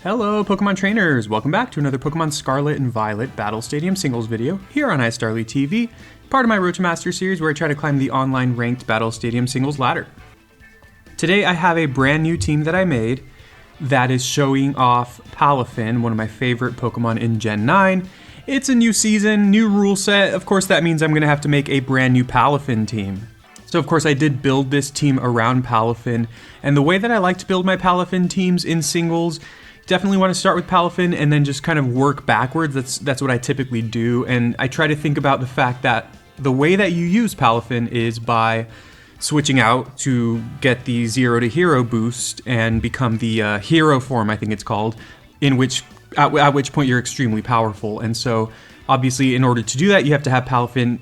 Hello Pokemon trainers! Welcome back to another Pokemon Scarlet and Violet Battle Stadium singles video here on iStarly TV, part of my Road to Master series where I try to climb the online ranked Battle Stadium singles ladder. Today I have a brand new team that I made that is showing off Palafin, one of my favorite Pokemon in Gen 9. It's a new season, new rule set. Of course that means I'm going to have to make a brand new Palafin team. So of course I did build this team around Palafin, and the way that I like to build my Palafin teams in singles, definitely want to start with Palafin and then just kind of work backwards. That's what I typically do, and I try to think about the fact that the way that you use Palafin is by switching out to get the 0 to hero boost and become the hero form, I think it's called, at which point you're extremely powerful. And so obviously in order to do that you have to have Palafin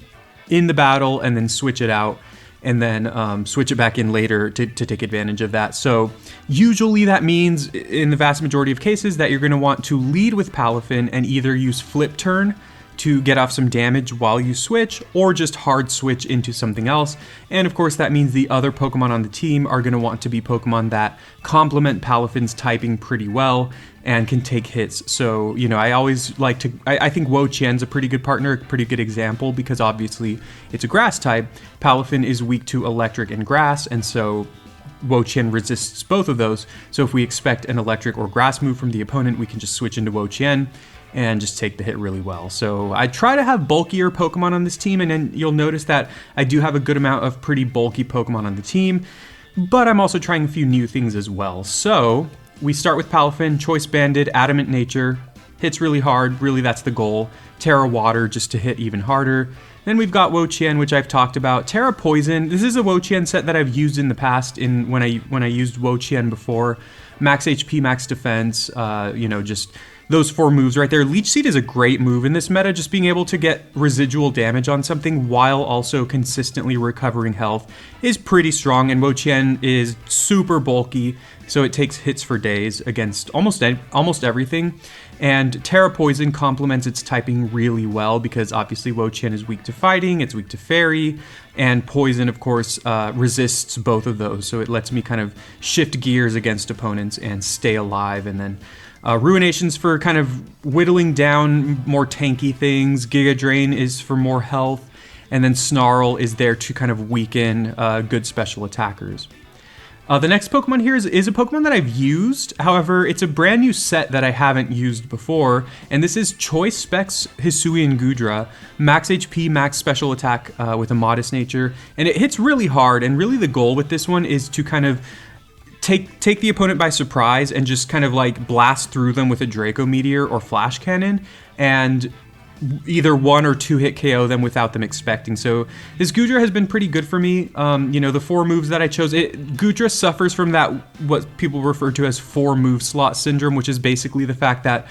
in the battle and then switch it out and then switch it back in later to take advantage of that. So usually that means, in the vast majority of cases, that you're going to want to lead with Palafin and either use Flip Turn to get off some damage while you switch, or just hard switch into something else. And of course that means the other Pokemon on the team are going to want to be Pokemon that complement Palafin's typing pretty well and can take hits. So, you know, I always like to, I think Wo-Chien's a pretty good partner, a pretty good example, because obviously it's a grass type. Palafin is weak to electric and grass, and so Wo-Chien resists both of those. So if we expect an electric or grass move from the opponent, we can just switch into Wo-Chien and just take the hit really well. So I try to have bulkier Pokemon on this team, and then you'll notice that I do have a good amount of pretty bulky Pokemon on the team, but I'm also trying a few new things as well. So we start with Palafin, Choice Banded, Adamant Nature, hits really hard, really that's the goal. Terra Water just to hit even harder. Then we've got Wo-Chien, which I've talked about. Terra Poison, this is a Wo-Chien set that I've used in the past when I used Wo-Chien before. Max HP, max defense, you know, just those 4 moves right there. Leech Seed is a great move in this meta, just being able to get residual damage on something while also consistently recovering health is pretty strong, and Wo-Chien is super bulky, so it takes hits for days against almost everything. And Terra Poison complements its typing really well because obviously Wo-Chien is weak to fighting, it's weak to fairy, and Poison of course resists both of those, so it lets me kind of shift gears against opponents and stay alive. And then Ruination's for kind of whittling down more tanky things, Giga Drain is for more health, and then Snarl is there to kind of weaken good special attackers. The next Pokemon here is a Pokemon that I've used, however, it's a brand new set that I haven't used before, and this is Choice Specs Hisuian Goodra, max HP, max special attack with a modest nature, and it hits really hard, and really the goal with this one is to kind of take the opponent by surprise and just kind of like blast through them with a Draco Meteor or Flash Cannon, and either 1 or 2 hit KO them without them expecting. So this Goodra has been pretty good for me. You know, the 4 moves that I chose, Goodra suffers from that, what people refer to as 4 move slot syndrome, which is basically the fact that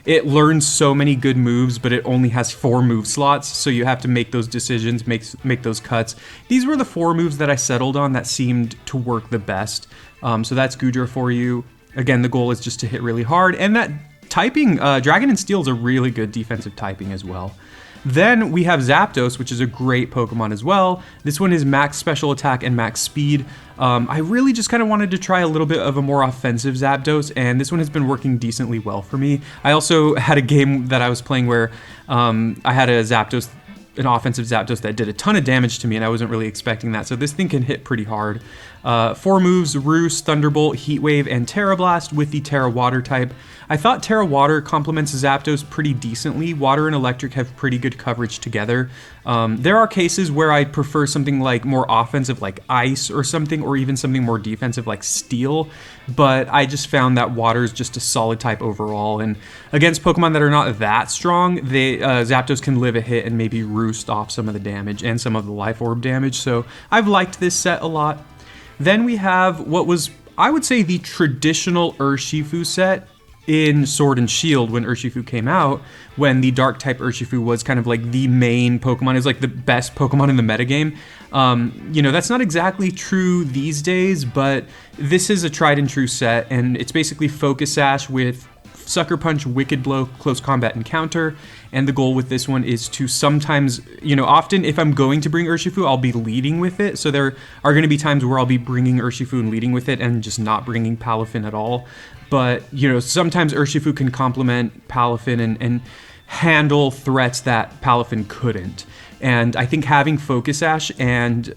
it learns so many good moves, but it only has 4 move slots, so you have to make those decisions, make those cuts. These were the 4 moves that I settled on that seemed to work the best. So that's Goodra for you. Again, the goal is just to hit really hard, and that typing, Dragon and Steel is a really good defensive typing as well. Then we have Zapdos, which is a great Pokemon as well. This one is max special attack and max speed. I really just kind of wanted to try a little bit of a more offensive Zapdos, and this one has been working decently well for me. I also had a game that I was playing where I had a Zapdos, an offensive Zapdos that did a ton of damage to me, and I wasn't really expecting that. So this thing can hit pretty hard. 4 moves, Roost, Thunderbolt, Heat Wave, and Terra Blast with the Terra Water type. I thought Terra Water complements Zapdos pretty decently. Water and Electric have pretty good coverage together. There are cases where I'd prefer something like more offensive like Ice or something, or even something more defensive like Steel, but I just found that Water is just a solid type overall, and against Pokemon that are not that strong, Zapdos can live a hit and maybe roost off some of the damage and some of the Life Orb damage, so I've liked this set a lot. Then we have what was, I would say, the traditional Urshifu set in Sword and Shield when Urshifu came out, when the Dark type Urshifu was kind of like the main Pokemon, is like the best Pokemon in the metagame. You know, that's not exactly true these days, but this is a tried and true set, and it's basically Focus Sash with Sucker Punch, Wicked Blow, Close Combat, and Counter. And the goal with this one is to sometimes, you know, often if I'm going to bring Urshifu, I'll be leading with it. So there are going to be times where I'll be bringing Urshifu and leading with it and just not bringing Palafin at all. But, you know, sometimes Urshifu can complement Palafin and handle threats that Palafin couldn't. And I think having Focus Sash and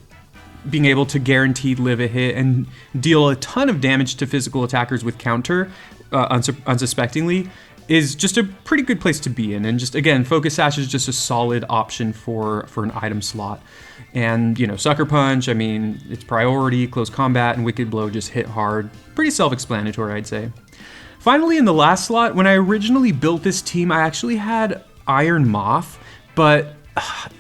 being able to guaranteed live a hit and deal a ton of damage to physical attackers with counter unsuspectingly is just a pretty good place to be in. And just, again, Focus Sash is just a solid option for an item slot. And, you know, Sucker Punch, I mean, it's priority, Close Combat, and Wicked Blow just hit hard. Pretty self-explanatory, I'd say. Finally, in the last slot, when I originally built this team, I actually had Iron Moth, but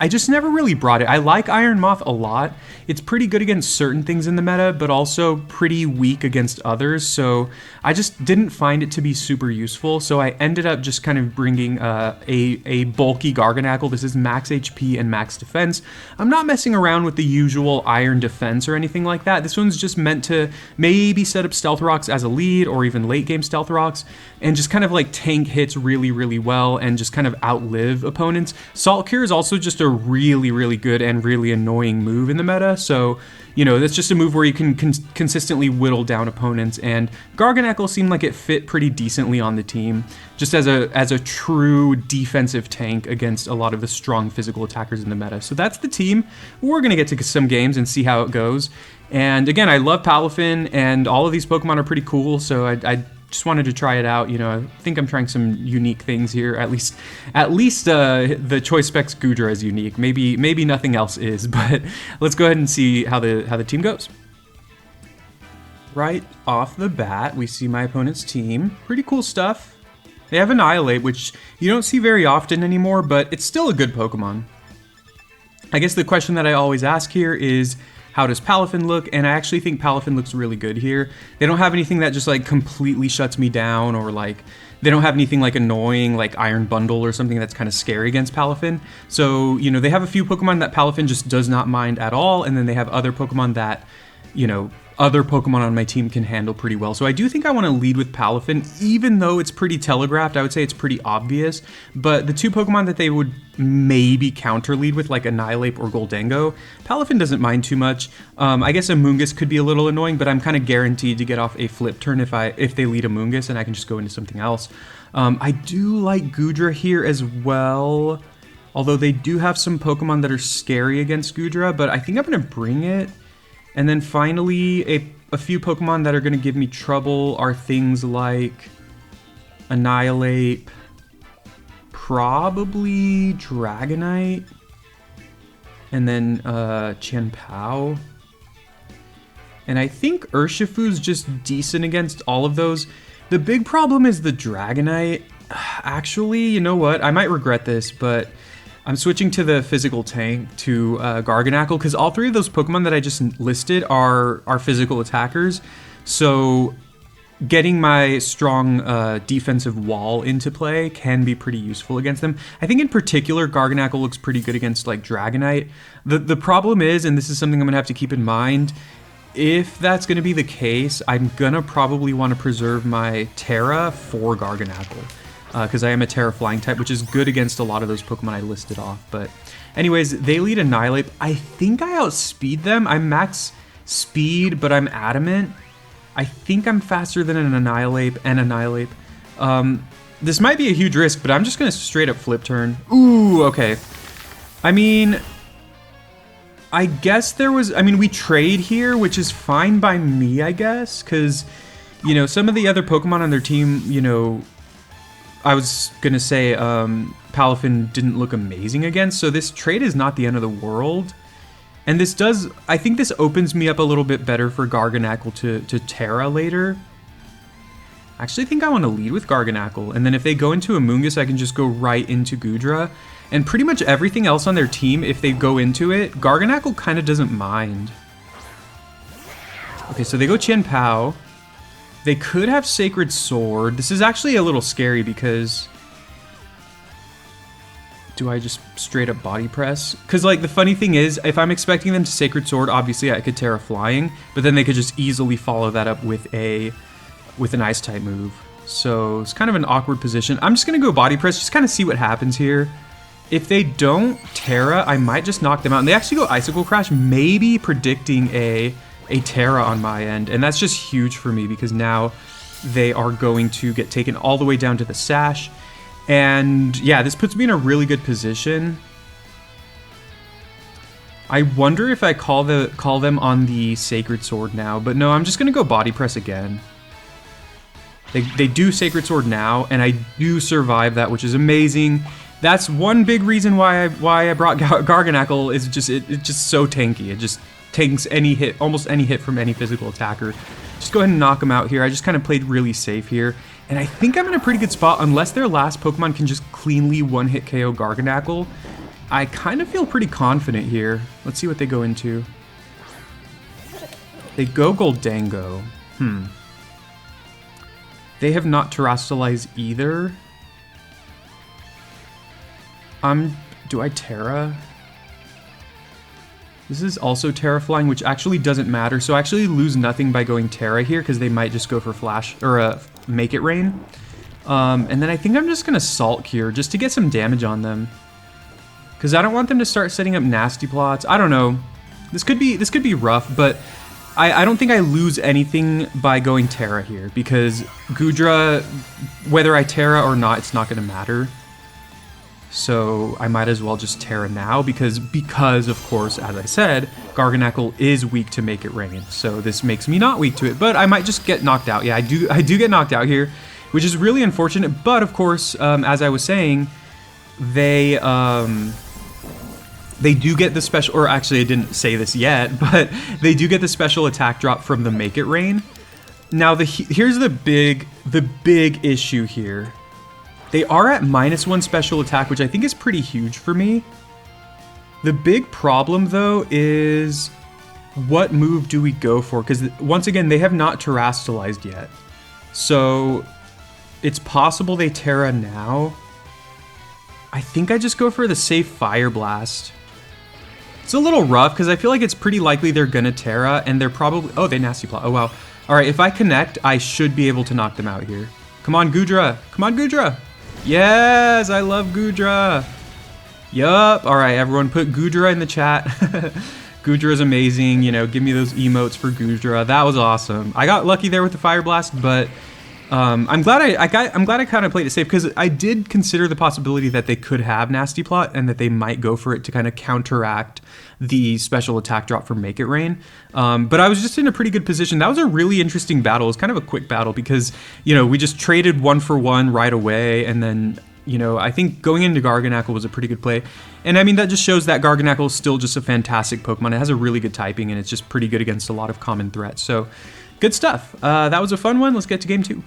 I just never really brought it. I like Iron Moth a lot. It's pretty good against certain things in the meta, but also pretty weak against others, so I just didn't find it to be super useful, so I ended up just kind of bringing a bulky Garganacl. This is max HP and max defense. I'm not messing around with the usual iron defense or anything like that. This one's just meant to maybe set up Stealth Rocks as a lead, or even late game Stealth Rocks, and just kind of like tank hits really, really well and just kind of outlive opponents. Salt Cure is also just a really, really good and really annoying move in the meta. So, you know, that's just a move where you can consistently whittle down opponents, and Garganacl seemed like it fit pretty decently on the team, just as a true defensive tank against a lot of the strong physical attackers in the meta. So that's the team. We're going to get to some games and see how it goes. And again, I love Palafin, and all of these Pokemon are pretty cool, so I just wanted to try it out. You know, I think I'm trying some unique things here. At least the Choice Specs Goodra is unique. Maybe nothing else is, but let's go ahead and see how the team goes. Right off the bat, we see my opponent's team. Pretty cool stuff. They have Annihilate, which you don't see very often anymore, but it's still a good Pokemon. I guess the question that I always ask here is, how does Palafin look? And I actually think Palafin looks really good here. They don't have anything that just like completely shuts me down, or like they don't have anything like annoying like Iron Bundle or something that's kind of scary against Palafin. So, you know, they have a few Pokemon that Palafin just does not mind at all, and then they have other Pokemon that, you know, other Pokemon on my team can handle pretty well. So I do think I want to lead with Palafin, even though it's pretty telegraphed. I would say it's pretty obvious, but the two Pokemon that they would maybe counter lead with, like Annihilate or Goldengo, Palafin doesn't mind too much. I guess Amoonguss could be a little annoying, but I'm kind of guaranteed to get off a flip turn if they lead Amoonguss, and I can just go into something else. I do like Goodra here as well, although they do have some Pokemon that are scary against Goodra, but I think I'm going to bring it. And then finally, a few Pokemon that are going to give me trouble are things like Annihilate, probably Dragonite, and then Chien-Pao. And I think Urshifu's just decent against all of those. The big problem is the Dragonite. Actually, you know what? I might regret this, but I'm switching to the physical tank, to Garganacl, because all three of those Pokemon that I just listed are physical attackers. So getting my strong defensive wall into play can be pretty useful against them. I think in particular, Garganacl looks pretty good against like Dragonite. The problem is, and this is something I'm gonna have to keep in mind, if that's gonna be the case, I'm gonna probably want to preserve my Terra for Garganacl, because I am a Terra Flying type, which is good against a lot of those Pokemon I listed off. But anyways, they lead Annihilate. I think I outspeed them. I'm max speed, but I'm adamant. I think I'm faster than an Annihilate and Annihilate. This might be a huge risk, but I'm just going to straight up flip turn. Ooh, okay. I mean, I guess there was... I mean, we trade here, which is fine by me, I guess, because, you know, some of the other Pokemon on their team, you know... I was gonna say Palafin didn't look amazing against, so this trade is not the end of the world. And this does, I think this opens me up a little bit better for Garganacl to Terra later. I actually think I want to lead with Garganacl, and then if they go into Amoonguss, I can just go right into Goodra. And pretty much everything else on their team, if they go into it, Garganacl kind of doesn't mind. Okay, so they go Chien-Pao. They could have Sacred Sword. This is actually a little scary because... Do I just straight up body press? Because, like, the funny thing is, if I'm expecting them to Sacred Sword, obviously I could Terra Flying, but then they could just easily follow that up with an Ice-type move. So it's kind of an awkward position. I'm just going to go body press, just kind of see what happens here. If they don't Terra, I might just knock them out. And they actually go Icicle Crash, maybe predicting a Terra on my end. And that's just huge for me because now they are going to get taken all the way down to the Sash. And yeah, this puts me in a really good position. I wonder if I call them on the Sacred Sword now, but no, I'm just gonna go body press again. They do Sacred Sword now, and I do survive that, which is amazing. That's one big reason why I brought Garganacl. Is just it's just so tanky. It just tanks any hit, almost any hit from any physical attacker. Just go ahead and knock him out here. I just kind of played really safe here, and I think I'm in a pretty good spot unless their last Pokemon can just cleanly one-hit KO Garganacl. I kind of feel pretty confident here. Let's see what they go into. They go Goldango. They have not Terastallized either. Do I Terra? This is also Terra Flying, which actually doesn't matter. So I actually lose nothing by going Terra here because they might just go for Flash or Make It Rain. And then I think I'm just gonna Sulk here just to get some damage on them. Because I don't want them to start setting up nasty plots. I don't know. This could be rough, but I don't think I lose anything by going Terra here. Because Goodra, whether I Terra or not, it's not going to matter. So I might as well just Terra now. Because of course, as I said, Garganacl is weak to Make It Rain. So this makes me not weak to it. But I might just get knocked out. Yeah, I do get knocked out here. Which is really unfortunate. But of course, as I was saying, they do get the special, or actually I didn't say this yet, but they do get the special attack drop from the Make It Rain. Now here's the big issue here. They are at -1 special attack, which I think is pretty huge for me. The big problem though is what move do we go for? Because once again, they have not Terastallized yet. So it's possible they Terra now. I think I just go for the safe Fire Blast. It's a little rough because I feel like it's pretty likely they're gonna Terra, and they're probably... Oh, they Nasty Plot. Oh, wow. All right, if I connect, I should be able to knock them out here. Come on, Goodra. Come on, Goodra. Yes, I love Goodra. Yup. All right, everyone put Goodra in the chat. Goodra is amazing. You know, give me those emotes for Goodra. That was awesome. I got lucky there with the Fire Blast, but... I'm glad I kind of played it safe because I did consider the possibility that they could have Nasty Plot and that they might go for it to kind of counteract the special attack drop from Make It Rain. But I was just in a pretty good position. That was a really interesting battle. It was kind of a quick battle because, you know, we just traded 1-for-1 right away. And then, you know, I think going into Garganacl was a pretty good play. And I mean, that just shows that Garganacl is still just a fantastic Pokemon. It has a really good typing and it's just pretty good against a lot of common threats. So good stuff. That was a fun one. Let's get to game 2.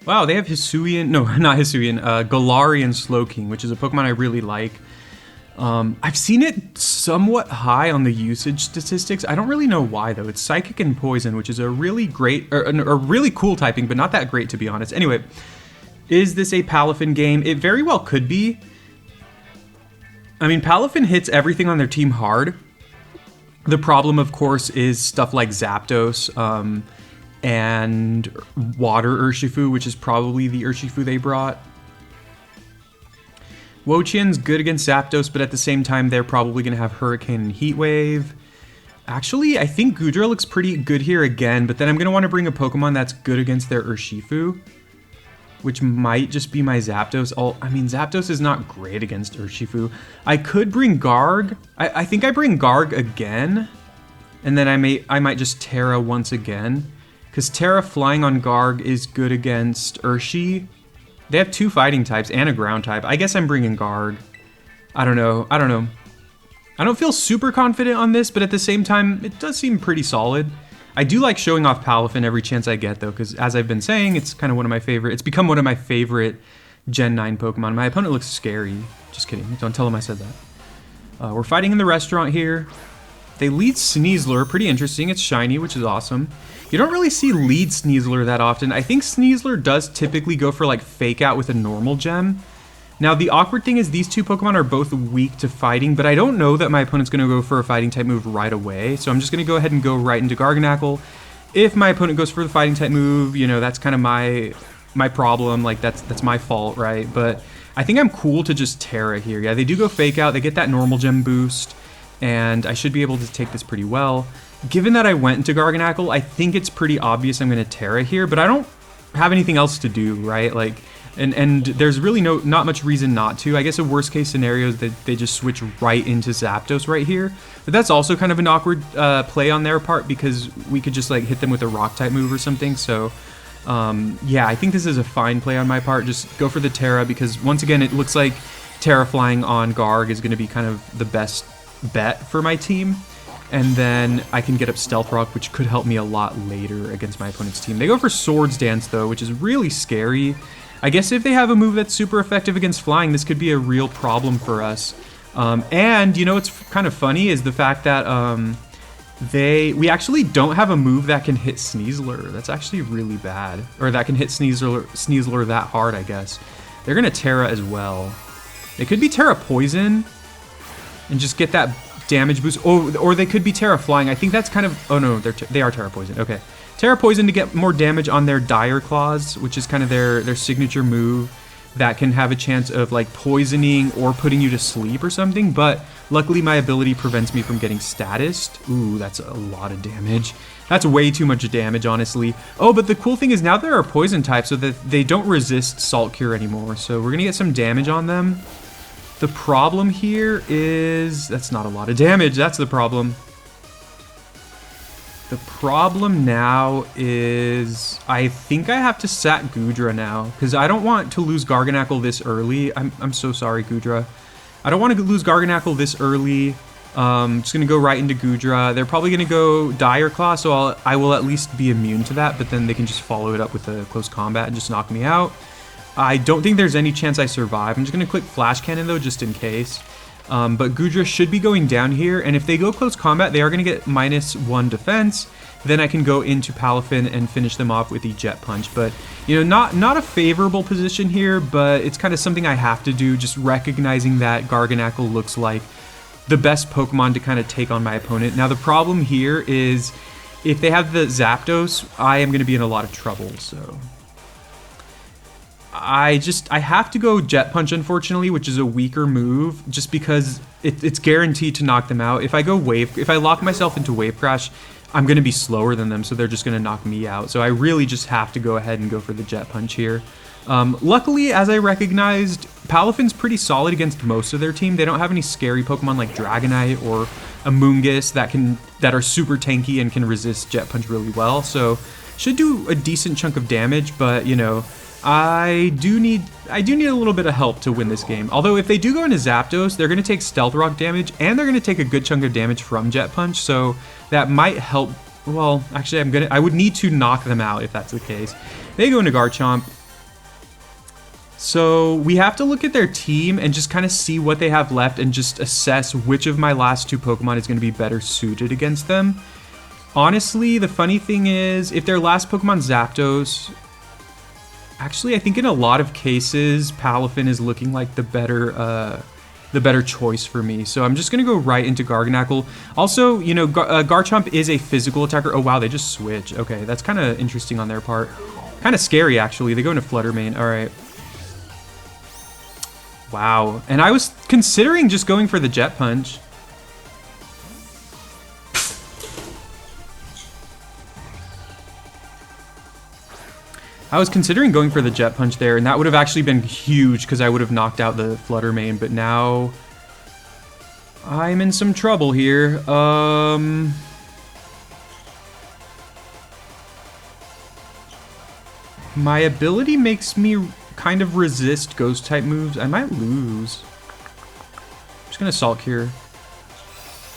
Wow, they have Hisuian, no, not Hisuian, Galarian Slowking, which is a Pokemon I really like. I've seen it somewhat high on the usage statistics. I don't really know why, though. It's Psychic and Poison, which is a really great, or a really cool typing, but not that great, to be honest. Anyway, is this a Palafin game? It very well could be. I mean, Palafin hits everything on their team hard. The problem, of course, is stuff like Zapdos, and Water Urshifu, which is probably the Urshifu they brought. Wo-Chien's good against Zapdos, but at the same time, they're probably going to have Hurricane and Heat Wave. Actually, I think Goodra looks pretty good here again, but then I'm going to want to bring a Pokemon that's good against their Urshifu, which might just be my Zapdos. I mean, Zapdos is not great against Urshifu. I could bring Garg. I think I bring Garg again, and then I might just Terra once again. Because Terra Flying on Garg is good against Urshi. They have 2 fighting types and a ground type. I guess I'm bringing Garg. I don't know. I don't feel super confident on this, but at the same time, it does seem pretty solid. I do like showing off Palafin every chance I get, though, because as I've been saying, it's kind of one of my favorite... It's become one of my favorite Gen 9 Pokemon. My opponent looks scary. Just kidding. Don't tell him I said that. We're fighting in the restaurant here. They lead Sneasler. Pretty interesting. It's shiny, which is awesome. You don't really see lead Sneasler that often. I think Sneasler does typically go for like Fake Out with a normal gem. Now the awkward thing is these 2 Pokemon are both weak to fighting, but I don't know that my opponent's going to go for a fighting type move right away. So I'm just going to go ahead and go right into Garganacl. if my opponent goes for the fighting type move, you know, that's kind of my problem. Like, that's my fault, right? But I think I'm cool to just Terra here. Yeah, they do go Fake Out. They get that normal gem boost, and I should be able to take this pretty well. Given that I went into Garganacl, I think it's pretty obvious I'm going to Terra here, but I don't have anything else to do, right? Like, and there's really not much reason not to. I guess a worst case scenario is that they just switch right into Zapdos right here. But that's also kind of an awkward play on their part, because we could just like hit them with a rock type move or something. So yeah, I think this is a fine play on my part. Just go for the Terra, because once again, it looks like Terra flying on Garg is going to be kind of the best bet for my team. And then I can get up Stealth Rock, which could help me a lot later against my opponent's team. They go for Swords Dance, though, which is really scary. I guess if they have a move that's super effective against flying, this could be a real problem for us. And, you know, what's kind of funny is the fact that we actually don't have a move that can hit Sneasler. That's actually really bad. Or that can hit Sneasler that hard, I guess. They're going to Terra as well. They could be Terra Poison and just get that damage boost. Oh, or they could be Terra Flying. I think that's kind of... Oh, no, they are Terra Poison. Okay. Terra Poison to get more damage on their Dire Claws, which is kind of their signature move that can have a chance of like poisoning or putting you to sleep or something. But luckily my ability prevents me from getting statused. Ooh, that's a lot of damage. That's way too much damage, honestly. Oh, but the cool thing is now there are poison types, so that they don't resist Salt Cure anymore. So we're gonna get some damage on them. The problem here is that's not a lot of damage. That's the problem. The problem now is I think I have to sack Goodra now, because I don't want to lose Garganacl this early. I'm so sorry, Goodra. I don't want to lose Garganacl this early. Just going to go right into Goodra. They're probably going to go Dire Claw, so I will at least be immune to that, but then they can just follow it up with a close combat and just knock me out. I don't think there's any chance I survive. I'm just going to click Flash Cannon, though, just in case. But Goodra should be going down here, and if they go close combat, they are going to get -1 defense. Then I can go into Palafin and finish them off with the Jet Punch. But, you know, not a favorable position here, but it's kind of something I have to do, just recognizing that Garganacl looks like the best Pokemon to kind of take on my opponent. Now, the problem here is if they have the Zapdos, I am going to be in a lot of trouble, so... I have to go Jet Punch, unfortunately, which is a weaker move, just because it's guaranteed to knock them out. If I lock myself into Wave Crash, I'm going to be slower than them, so they're just going to knock me out. So I really just have to go ahead and go for the Jet Punch here. Luckily, as I recognized, Palafin's pretty solid against most of their team. They don't have any scary Pokemon like Dragonite or Amoonguss that are super tanky and can resist Jet Punch really well. So should do a decent chunk of damage, but, you know... I do need a little bit of help to win this game. Although if they do go into Zapdos, they're going to take Stealth Rock damage, and they're going to take a good chunk of damage from Jet Punch, so that might help. Well, actually, I would need to knock them out if that's the case. They go into Garchomp. So we have to look at their team and just kind of see what they have left and just assess which of my last two Pokemon is going to be better suited against them. Honestly, the funny thing is, if their last Pokemon Zapdos... Actually, I think in a lot of cases, Palafin is looking like the better choice for me. So I'm just going to go right into Garganacl. Also, you know, Garchomp is a physical attacker. Oh, wow, they just switch. Okay, that's kind of interesting on their part. Kind of scary, actually. They go into Flutter Mane. All right. Wow. And I was considering just going for the Jet Punch. I was considering going for the Jet Punch there, and that would have actually been huge because I would have knocked out the Flutter Mane, but now I'm in some trouble here. My ability makes me kind of resist Ghost type moves. I might lose. I'm just gonna Salt Cure.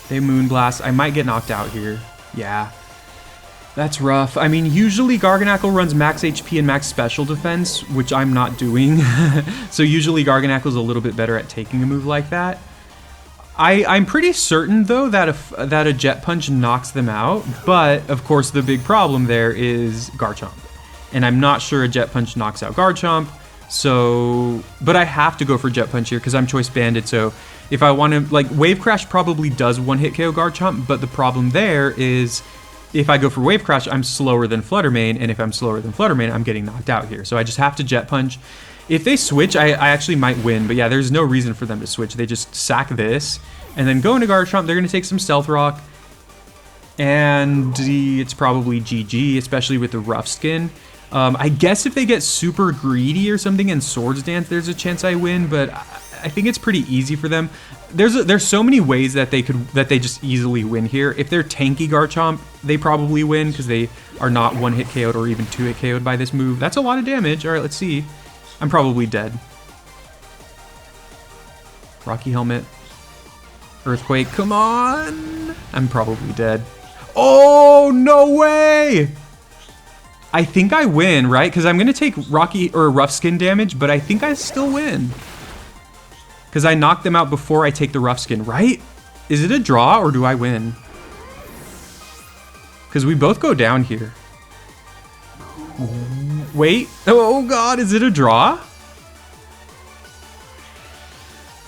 They Moonblast. I might get knocked out here. Yeah. That's rough. I mean, usually Garganacl runs max HP and max special defense, which I'm not doing. So usually Garganacl's a little bit better at taking a move like that. I'm pretty certain, though, that a Jet Punch knocks them out. But, of course, the big problem there is Garchomp. And I'm not sure a Jet Punch knocks out Garchomp. So, but I have to go for Jet Punch here because I'm Choice Banded. So if I want to, like, Wave Crash probably does one-hit KO Garchomp. But the problem there is... if I go for Wave Crash, I'm slower than Flutter Mane, and if I'm slower than Flutter Mane, I'm getting knocked out here. So I just have to Jet Punch. If they switch, I actually might win, but yeah, there's no reason for them to switch. They just sack this, and then go into Garchomp. They're going to take some Stealth Rock, and it's probably GG, especially with the Rough Skin. I guess if they get super greedy or something and Swords Dance, there's a chance I win, but I think it's pretty easy for them. There's so many ways that they just easily win here. If they're tanky Garchomp, they probably win because they are not 1-hit KO'd or even 2-hit KO'd by this move. That's a lot of damage. All right, let's see. I'm probably dead. Rocky Helmet. Earthquake, come on! I'm probably dead. Oh, no way! I think I win, right? Because I'm going to take Rough Skin damage, but I think I still win. Because I knocked them out before I take the Rough Skin, right? Is it a draw or do I win? Because we both go down here. Wait. Oh, God. Is it a draw?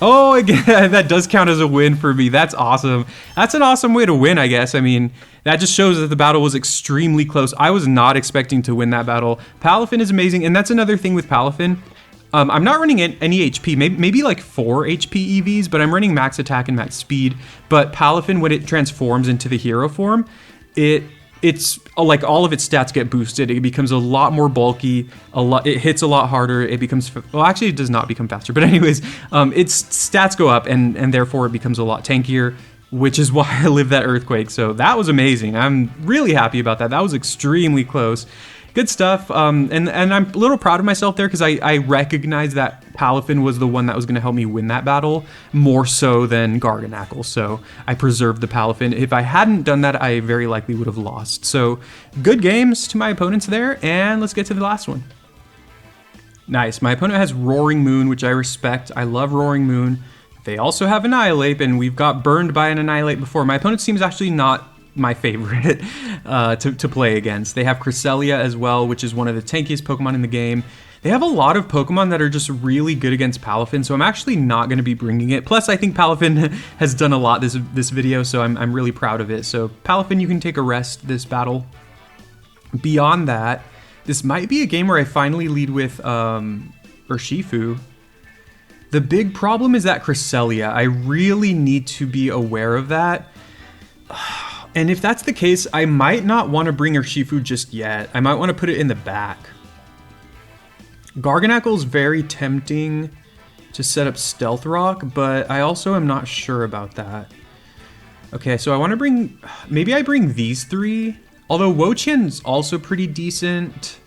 Oh, again, that does count as a win for me. That's awesome. That's an awesome way to win, I guess. I mean, that just shows that the battle was extremely close. I was not expecting to win that battle. Palafin is amazing, and that's another thing with Palafin. I'm not running any HP, maybe like 4 HP EVs, but I'm running max attack and max speed. But Palafin, when it transforms into the hero form, it's like all of its stats get boosted. It becomes a lot more bulky, it hits a lot harder, it becomes, well, actually it does not become faster, but anyways, its stats go up and therefore it becomes a lot tankier, which is why I live that Earthquake. So that was amazing. I'm really happy about that. That was extremely close. Good stuff, and I'm a little proud of myself there because I recognize that Palafin was the one that was going to help me win that battle more so than Garganacl, so I preserved the Palafin. If I hadn't done that, I very likely would have lost. So good games to my opponents there, and let's get to the last one. Nice, my opponent has Roaring Moon, which I respect. I love Roaring Moon. They also have Annihilate, and we've got burned by an Annihilate before. My opponent seems actually not my favorite to play against. They have Cresselia as well, which is one of the tankiest Pokemon in the game. They have a lot of Pokemon that are just really good against Palafin, so I'm actually not going to be bringing it. Plus, I think Palafin has done a lot this video, so I'm really proud of it. So Palafin, you can take a rest this battle. Beyond that, this might be a game where I finally lead with Urshifu. The big problem is that Cresselia. I really need to be aware of that. And if that's the case, I might not want to bring Urshifu just yet. I might want to put it in the back. Garganacl is very tempting to set up Stealth Rock, but I also am not sure about that. Okay, so I want to bring... Maybe I bring these three. Although Wo-Chien is also pretty decent.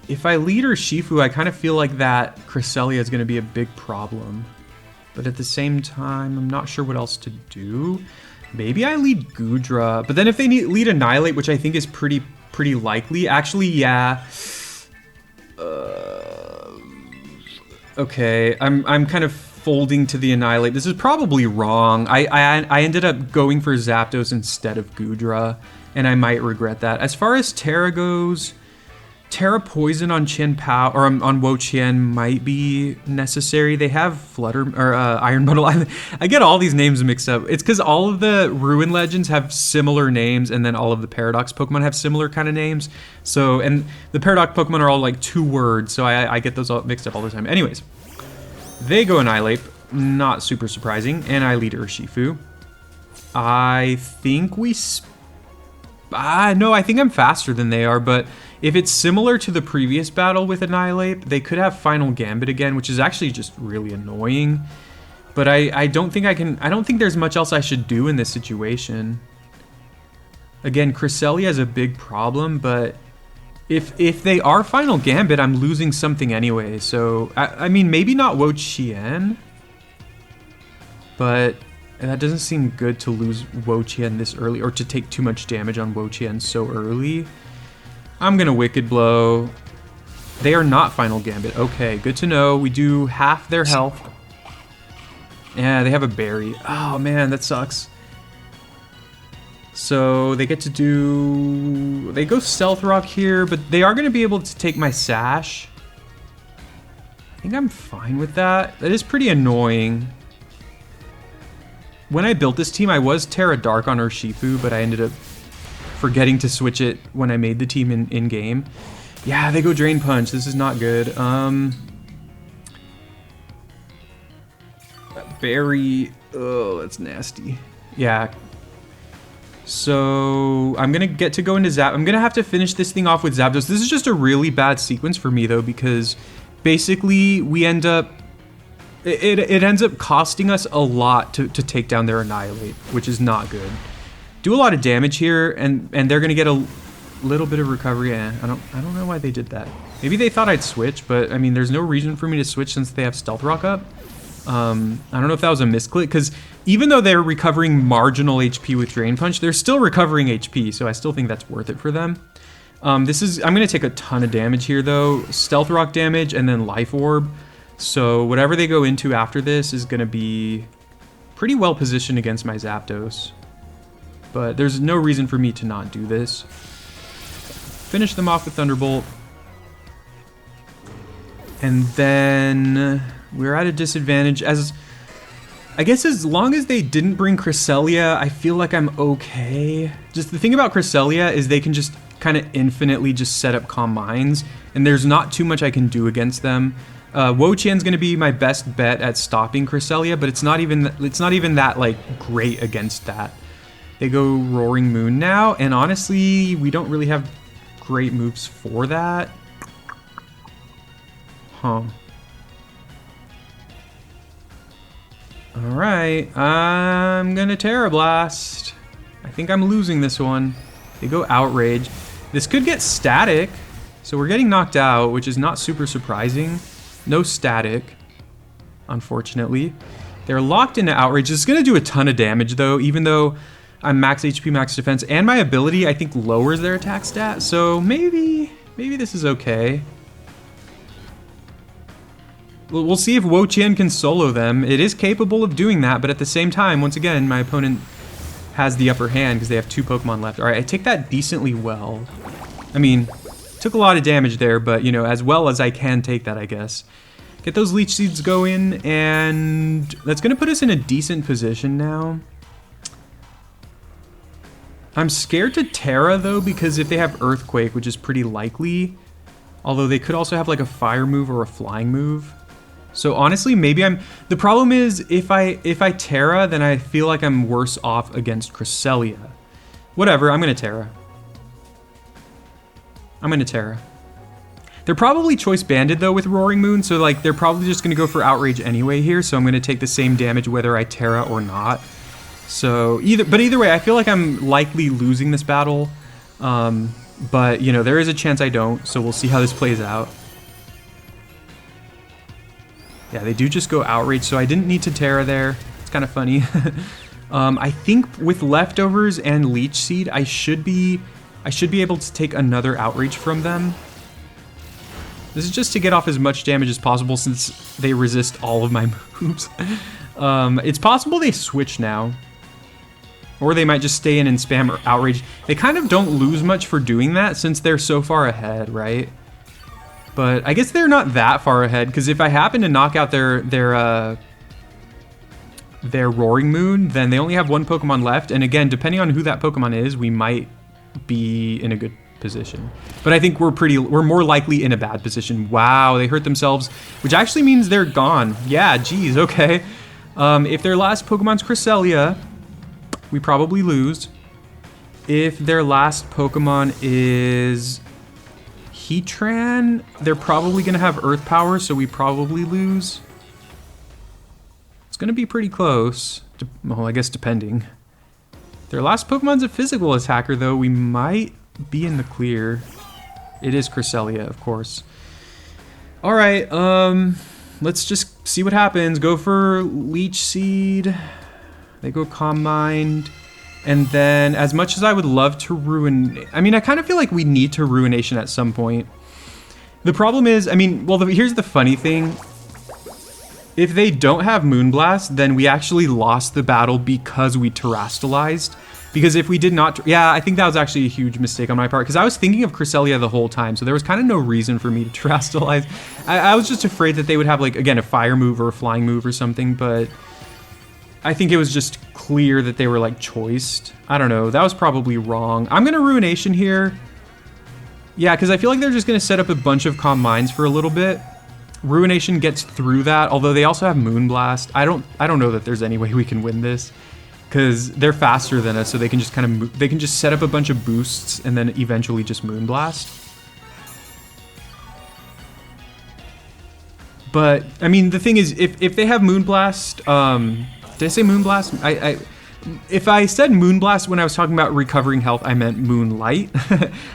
If I lead Urshifu, I kind of feel like that Cresselia is going to be a big problem. But at the same time, I'm not sure what else to do. Maybe I lead Goodra. But then if they lead Annihilate, which I think is pretty likely. Actually, yeah. Okay, I'm kind of folding to the Annihilate. This is probably wrong. I ended up going for Zapdos instead of Goodra, and I might regret that. As far as Terra goes... Terra Poison on on Wo-Chien might be necessary. They have Iron Bundle. I get all these names mixed up. It's because all of the Ruin Legends have similar names, and then all of the Paradox Pokemon have similar kind of names. So, and the Paradox Pokemon are all like 2 words, so I get those all mixed up all the time. Anyways, they go Annihilate, not super surprising, and I lead Urshifu. I think no, I think I'm faster than they are, but if it's similar to the previous battle with Annihilate, they could have Final Gambit again, which is actually just really annoying. But I don't think I don't think there's much else I should do in this situation. Again, Cresselia is a big problem, but if they are Final Gambit, I'm losing something anyway. So, I mean, maybe not Wo-Chien, but that doesn't seem good to lose Wo-Chien this early, or to take too much damage on Wo-Chien so early. I'm gonna Wicked Blow. They are not Final Gambit. Okay, good to know. We do half their health. Yeah, they have a berry. Oh man, that sucks. So they get to do... They go Stealth Rock here, but they are gonna be able to take my Sash. I think I'm fine with that. That is pretty annoying. when I built this team, I was Terra Dark on Urshifu, but I ended up forgetting to switch it when I made the team in game. Yeah, they go Drain Punch. This is not good. Berry. Oh, that's nasty. Yeah. So I'm gonna get to go into Zap. I'm gonna have to finish this thing off with Zapdos. This is just a really bad sequence for me though, because basically we end up. It ends up costing us a lot to take down their Annihilate, which is not good. Do a lot of damage here, and they're gonna get a little bit of recovery. I don't know why they did that. Maybe they thought I'd switch, but I mean, there's no reason for me to switch since they have Stealth Rock up. I don't know if that was a misclick, because even though they're recovering marginal HP with Drain Punch, they're still recovering HP, so I still think that's worth it for them. I'm gonna take a ton of damage here though, Stealth Rock damage and then Life Orb. So whatever they go into after this is gonna be pretty well positioned against my Zapdos. But there's no reason for me to not do this. Finish them off with Thunderbolt. And then we're at a disadvantage. I guess as long as they didn't bring Cresselia, I feel like I'm okay. Just the thing about Cresselia is they can just kind of infinitely just set up Calm Minds, and there's not too much I can do against them. Wo-Chien's gonna be my best bet at stopping Cresselia, but it's not even that like great against that. They go Roaring Moon now, and honestly, we don't really have great moves for that. Huh. Alright, I'm gonna Terra Blast. I think I'm losing this one. They go Outrage. This could get Static, so we're getting knocked out, which is not super surprising. No Static, unfortunately. They're locked into Outrage. This is gonna do a ton of damage though, even though I'm max HP, max defense, and my ability I think lowers their attack stat, so maybe this is okay. We'll see if Wo-Chien can solo them. It is capable of doing that, but at the same time, once again, my opponent has the upper hand because they have 2 Pokemon left. All right, I take that decently well. I mean, took a lot of damage there, but, you know, as well as I can take that, I guess. Get those Leech Seeds going, and that's going to put us in a decent position now. I'm scared to Terra, though, because if they have Earthquake, which is pretty likely, although they could also have, like, a Fire move or a Flying move. So honestly, maybe the problem is if I Terra, then I feel like I'm worse off against Cresselia. Whatever, I'm gonna Terra. They're probably Choice Banded though with Roaring Moon, so like they're probably just gonna go for Outrage anyway here, so I'm gonna take the same damage whether I Terra or not. So either way, I feel like I'm likely losing this battle. But you know, there is a chance I don't, so we'll see how this plays out. Yeah, they do just go Outrage, so I didn't need to Terra there. It's kind of funny. I think with Leftovers and Leech Seed, I should be able to take another Outrage from them. This is just to get off as much damage as possible since they resist all of my moves. It's possible they switch now. Or they might just stay in and spam Outrage. They kind of don't lose much for doing that since they're so far ahead, right? But I guess they're not that far ahead, because if I happen to knock out their Roaring Moon, then they only have 1 Pokemon left. And again, depending on who that Pokemon is, we might be in a good position. But I think we're more likely in a bad position. Wow, they hurt themselves, which actually means they're gone. Yeah, geez, okay. If their last Pokemon's Cresselia, we probably lose. If their last Pokemon is Heatran, they're probably going to have Earth Power, so we probably lose. It's going to be pretty close. Well, I guess depending. Their last Pokemon's a physical attacker, though. We might be in the clear. It is Cresselia, of course. All right, let's just see what happens. Go for Leech Seed. They go Calm Mind. And then, as much as I would love to I mean, I kind of feel like we need to Ruination at some point. The problem is, I mean, well, here's the funny thing. If they don't have Moonblast, then we actually lost the battle because we Terastallized. Because if we did not, yeah, I think that was actually a huge mistake on my part. Because I was thinking of Cresselia the whole time, so there was kind of no reason for me to I think it was just clear that they were like choiced. I don't know, that was probably wrong. I'm gonna Ruination here. Yeah, because I feel like they're just gonna set up a bunch of Calm Minds for a little bit. Ruination gets through that, although they also have Moonblast. I don't know that there's any way we can win this, because they're faster than us, so they can just kind of they can just set up a bunch of boosts and then eventually just Moonblast. But I mean, the thing is, if they have Moonblast, did I say Moonblast? If I said Moonblast when I was talking about recovering health, I meant Moonlight.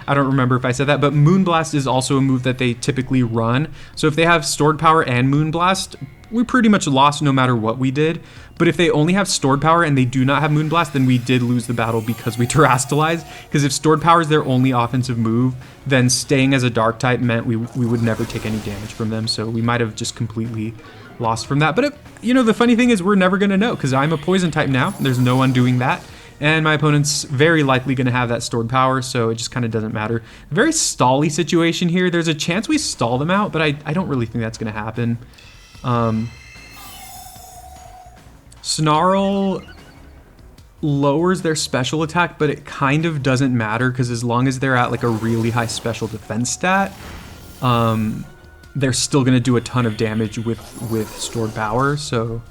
I don't remember if I said that, but Moonblast is also a move that they typically run. So if they have Stored Power and Moonblast, we pretty much lost no matter what we did. But if they only have Stored Power and they do not have Moonblast, then we did lose the battle because we Terastallized. Because if Stored Power is their only offensive move, then staying as a Dark type meant we would never take any damage from them. So we might have just completely lost from that. But you know, the funny thing is we're never going to know, because I'm a Poison type now. There's no undoing that. And my opponent's very likely going to have that Stored Power, so it just kind of doesn't matter. Very stally situation here. There's a chance we stall them out, but I don't really think that's going to happen. Snarl lowers their special attack, but it kind of doesn't matter, because as long as they're at like a really high special defense stat, they're still going to do a ton of damage with Stored Power. So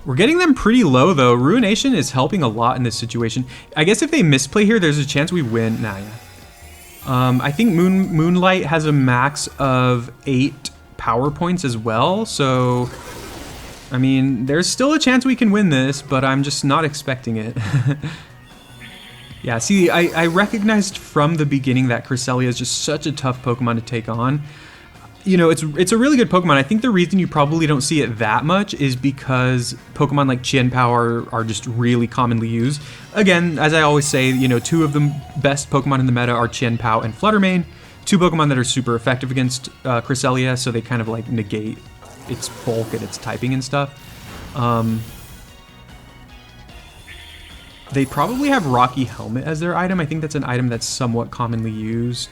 we're getting them pretty low, though. Ruination is helping a lot in this situation. I guess if they misplay here, there's a chance we win. Nah, yeah. I think Moonlight has a max of 8 power points as well, so I mean, there's still a chance we can win this, but I'm just not expecting it. Yeah, see, I recognized from the beginning that Cresselia is just such a tough Pokemon to take on. You know, it's a really good Pokemon. I think the reason you probably don't see it that much is because Pokemon like Chien Power are just really commonly used. Again, as I always say, you know, 2 of the best Pokemon in the meta are Chien Pao and Fluttermane. 2 Pokemon that are super effective against Cresselia, so they kind of like negate its bulk and its typing and stuff. They probably have Rocky Helmet as their item. I think that's an item that's somewhat commonly used.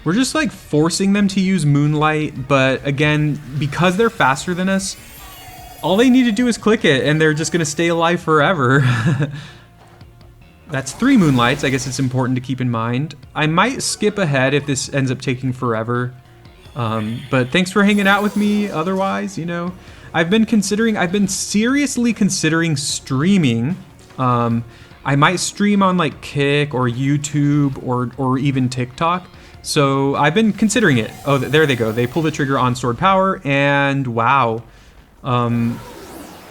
We're just like forcing them to use Moonlight, but again, because they're faster than us, all they need to do is click it and they're just gonna stay alive forever. That's 3 Moonlights. I guess it's important to keep in mind. I might skip ahead if this ends up taking forever. But thanks for hanging out with me otherwise, you know. I've been seriously considering streaming. I might stream on like Kick or YouTube or even TikTok. So I've been considering it. Oh, there they go. They pull the trigger on Stored Power, and wow.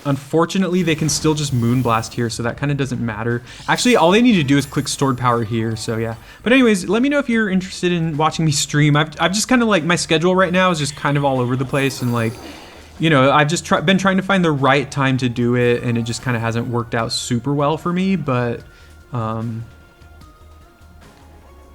Unfortunately, they can still just Moonblast here, so that kind of doesn't matter. Actually, all they need to do is click Stored Power here, so yeah. But anyways, let me know if you're interested in watching me stream. I've just kind of like, my schedule right now is just kind of all over the place, and like, you know, I've just been trying to find the right time to do it, and it just kind of hasn't worked out super well for me, but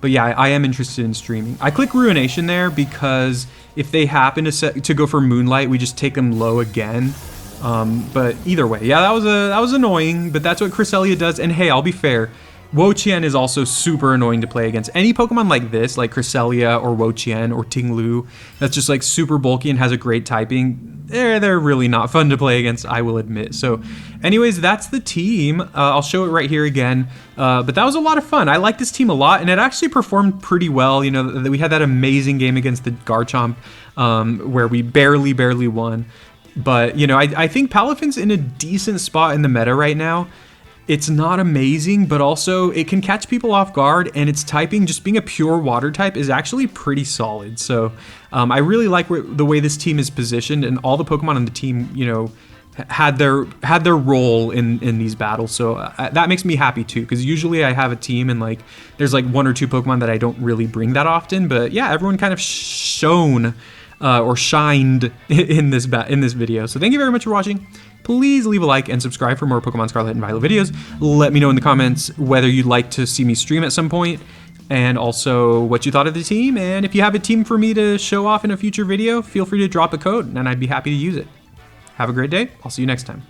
yeah, I am interested in streaming. I click Ruination there because if they happen to go for Moonlight, we just take them low again. But either way, yeah, that was annoying, but that's what Cresselia does. And hey, I'll be fair, Wo-Chien is also super annoying to play against. Any Pokemon like this, like Cresselia or Wo-Chien or Ting-Lu, that's just like super bulky and has a great typing, they're really not fun to play against, I will admit. So anyways, that's the team. I'll show it right here again. But that was a lot of fun. I like this team a lot, and it actually performed pretty well. You know, we had that amazing game against the Garchomp where we barely won. But, you know, I think Palafin's in a decent spot in the meta right now. It's not amazing, but also it can catch people off guard, and its typing, just being a pure water type, is actually pretty solid. So I really like the way this team is positioned, and all the Pokemon on the team, you know, had their role in these battles. So that makes me happy too, because usually I have a team and like there's like 1 or 2 Pokemon that I don't really bring that often. But yeah, everyone kind of shone or shined in this video. So thank you very much for watching. Please leave a like and subscribe for more Pokemon Scarlet and Violet videos. Let me know in the comments whether you'd like to see me stream at some point, and also what you thought of the team. And if you have a team for me to show off in a future video, feel free to drop a code and I'd be happy to use it. Have a great day. I'll see you next time.